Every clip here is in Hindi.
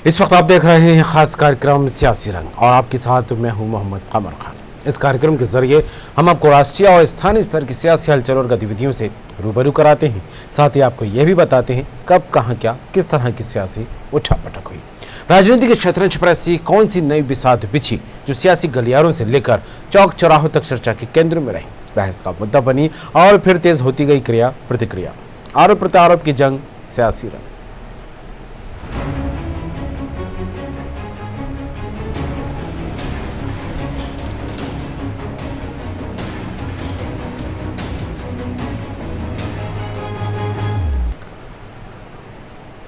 इस वक्त आप देख रहे हैं खास कार्यक्रम सियासी रंग और आपके साथ मैं हूं मोहम्मद कमर खान। इस कार्यक्रम के जरिए हम आपको राष्ट्रीय और स्थानीय स्तर की सियासी हलचल और गतिविधियों से रूबरू कराते हैं। साथ ही आपको यह भी बताते हैं कब कहां क्या किस तरह की सियासी उठापटक हुई। राजनीति के शतरंज पर ऐसी कौन सी नई बिसात बिछी जो सियासी गलियारों से लेकर चौक चौराहों तक चर्चा के केंद्र में रही, बहस का मुद्दा बनी और फिर तेज होती गई क्रिया प्रतिक्रिया, आरोप प्रत्यारोप की जंग, सियासी रंग।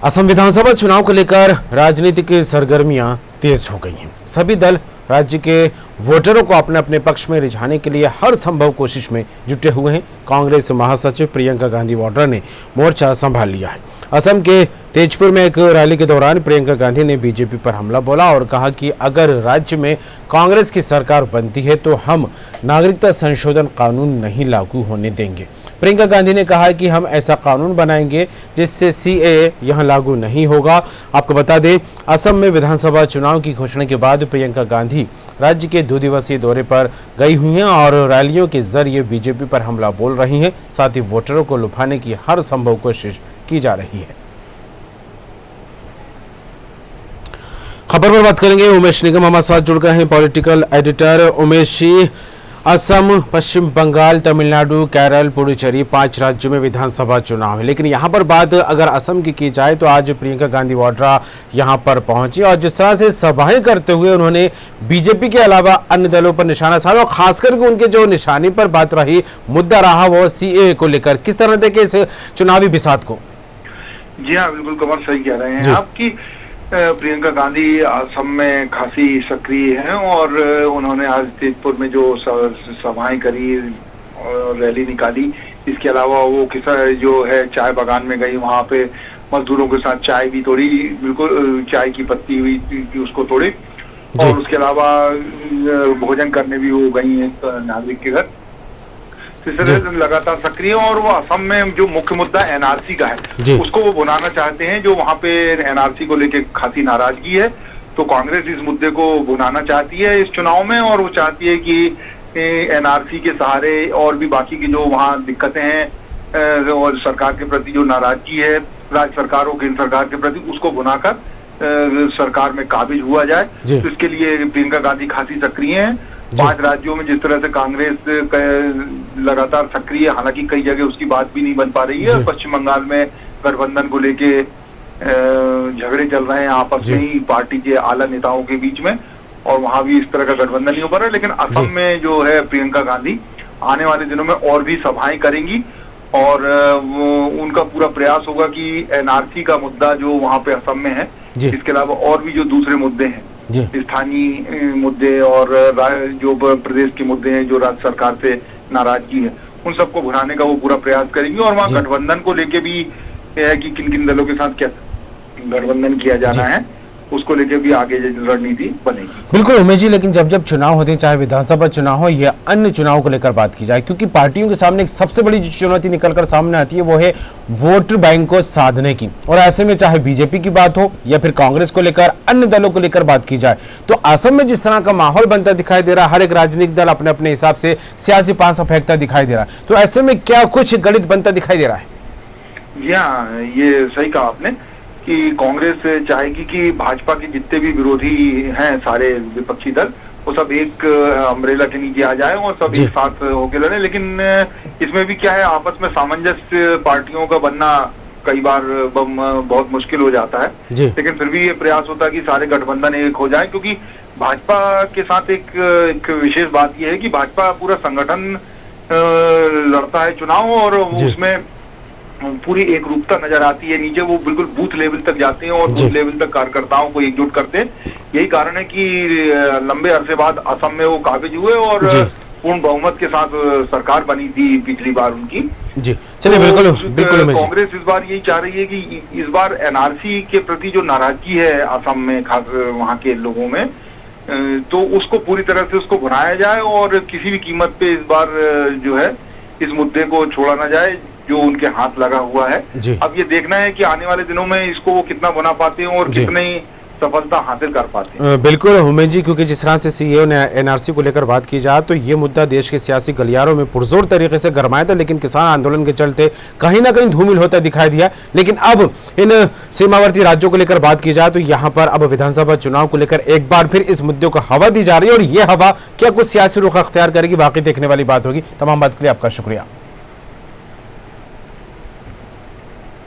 असम विधानसभा चुनाव को लेकर राजनीतिक सरगर्मियां तेज हो गई हैं। सभी दल राज्य के वोटरों को अपने अपने पक्ष में रिझाने के लिए हर संभव कोशिश में जुटे हुए हैं। कांग्रेस महासचिव प्रियंका गांधी वाड्रा ने मोर्चा संभाल लिया है। असम के तेजपुर में एक रैली के दौरान प्रियंका गांधी ने बीजेपी पर हमला बोला और कहा कि अगर राज्य में कांग्रेस की सरकार बनती है तो हम नागरिकता संशोधन कानून नहीं लागू होने देंगे। प्रियंका गांधी ने कहा कि हम ऐसा कानून बनाएंगे जिससे सीएए यहां लागू नहीं होगा। आपको बता दें, असम में विधानसभा चुनाव की घोषणा के बाद प्रियंका गांधी राज्य के 2 दिवसीय दौरे पर गई हुई हैं और रैलियों के जरिए बीजेपी पर हमला बोल रही हैं। साथ ही वोटरों को लुभाने की हर संभव कोशिश की जा रही है। खबर पर बात करेंगे, उमेश निगम हमारे साथ जुड़ गए हैं, पॉलिटिकल एडिटर। उमेश जी, असम, पश्चिम बंगाल, तमिलनाडु, केरल, पुडुचेरी 5 राज्यों में विधानसभा चुनाव है, लेकिन यहाँ पर बात अगर असम की जाए तो आज प्रियंका गांधी वाड्रा यहाँ पर पहुंची और जिस तरह से सभाएं करते हुए उन्होंने बीजेपी के अलावा अन्य दलों पर निशाना साधा और खासकर उनके जो निशाने पर बात रही, मुद्दा रहा वो सीएए को लेकर। किस तरह देखे इस चुनावी बिसात को? जी हाँ, बिल्कुल कमर सही कह रहे हैं आपकी। प्रियंका गांधी असम में खासी सक्रिय हैं और उन्होंने आज तेजपुर में जो सभाएं करी और रैली निकाली, इसके अलावा वो जो है चाय बागान में गई, वहां पे मजदूरों के साथ चाय भी तोड़ी, बिल्कुल चाय की पत्ती हुई थी उसको तोड़ी और उसके अलावा भोजन करने भी वो गई हैं नागरिक के घर। इस तरह लगातार सक्रिय, और वो असम में जो मुख्य मुद्दा एनआरसी का है उसको वो भुनाना चाहते हैं। जो वहाँ पे एनआरसी को लेके खासी नाराजगी है, तो कांग्रेस इस मुद्दे को भुनाना चाहती है इस चुनाव में और वो चाहती है कि एनआरसी के सहारे और भी बाकी की जो वहाँ दिक्कतें हैं और सरकार के प्रति जो नाराजगी है राज्य सरकारों केंद्र सरकार के प्रति, उसको भुनाकर सरकार में काबिज हुआ जाए। तो इसके लिए प्रियंका गांधी खासी सक्रिय है। 5 राज्यों में जिस तरह से कांग्रेस लगातार सक्रिय, हालांकि कई जगह उसकी बात भी नहीं बन पा रही है। पश्चिम बंगाल में गठबंधन को लेके झगड़े चल रहे हैं आपस में ही पार्टी के आला नेताओं के बीच में, और वहां भी इस तरह का गठबंधन नहीं हो पा रहा है। लेकिन असम में जो है प्रियंका गांधी आने वाले दिनों में और भी सभाएं करेंगी और उनका पूरा प्रयास होगा कि एनआरसी का मुद्दा जो वहां पे असम में है, इसके अलावा और भी जो दूसरे मुद्दे हैं, स्थानीय मुद्दे और जो प्रदेश के मुद्दे हैं, जो राज्य सरकार से नाराजगी है, उन सबको भुनाने का वो पूरा प्रयास करेंगे। और वहाँ गठबंधन को लेके भी है कि किन किन दलों के साथ क्या गठबंधन किया जाना है, उसको लेके भी आगे रणनीति बनेगी। बिल्कुल उमेश जी, लेकिन जब जब चुनाव होते हैं, चाहे विधानसभा चुनाव हो या अन्य चुनाव को लेकर बात की जाए, क्योंकि पार्टियों के सामने एक सबसे बड़ी जो चुनौती निकलकर सामने आती है वो है वोट बैंक को साधने की। और ऐसे में चाहे बीजेपी की बात हो या फिर कांग्रेस को लेकर अन्य दलों को लेकर बात की जाए, तो असम में जिस तरह का माहौल बनता दिखाई दे रहा है, हर एक राजनीतिक दल अपने अपने हिसाब से सियासी पासा फेंकता दिखाई दे रहा है, तो ऐसे में क्या कुछ गणित बनता दिखाई दे रहा है? जी हाँ, ये सही कहा आपने कि कांग्रेस चाहेगी कि भाजपा के जितने भी विरोधी हैं सारे विपक्षी दल, वो सब एक अम्ब्रेला के नीचे आ जाए और सब एक साथ होके लड़े। लेकिन इसमें भी क्या है, आपस में सामंजस्य पार्टियों का बनना कई बार बहुत मुश्किल हो जाता है। लेकिन फिर भी ये प्रयास होता है कि सारे गठबंधन एक हो जाए, क्योंकि भाजपा के साथ एक विशेष बात यह है कि भाजपा पूरा संगठन लड़ता है चुनाव और उसमें पूरी एक रूपता नजर आती है। नीचे वो बिल्कुल बूथ लेवल तक जाते हैं और बूथ लेवल तक कार्यकर्ताओं को एकजुट करते हैं। यही कारण है कि लंबे अरसे बाद असम में वो काबिज हुए और पूर्ण बहुमत के साथ सरकार बनी थी पिछली बार उनकी। जी चलिए, बिल्कुल कांग्रेस इस बार यही चाह रही है कि इस बार एनआरसी के प्रति जो नाराजगी है असम में, खास वहाँ के लोगों में, तो उसको पूरी तरह से उसको भुनाया जाए और किसी भी कीमत पे इस बार जो है इस मुद्दे को छोड़ा ना जाए जो उनके हाथ लगा हुआ है। अब ये देखना है कि आने वाले दिनों में इसको वो कितना बना पाते हैं और कितने सफलता हासिल कर पाते हैं। बिल्कुल उमेश जी, क्योंकि जिस तरह से सीएए ने एनआरसी को लेकर बात की जाए तो ये मुद्दा देश के सियासी गलियारों में पुरजोर तरीके से गरमाया था, लेकिन किसान आंदोलन के चलते कहीं ना कहीं धूमिल होता दिखाई दिया। लेकिन अब इन सीमावर्ती राज्यों को लेकर बात की जाए तो यहाँ पर अब विधानसभा चुनाव को लेकर एक बार फिर इस मुद्दे को हवा दी जा रही है, और ये हवा क्या कुछ सियासी रुख अख्तियार करेगी, बाकी देखने वाली बात होगी। तमाम बात के लिए आपका शुक्रिया।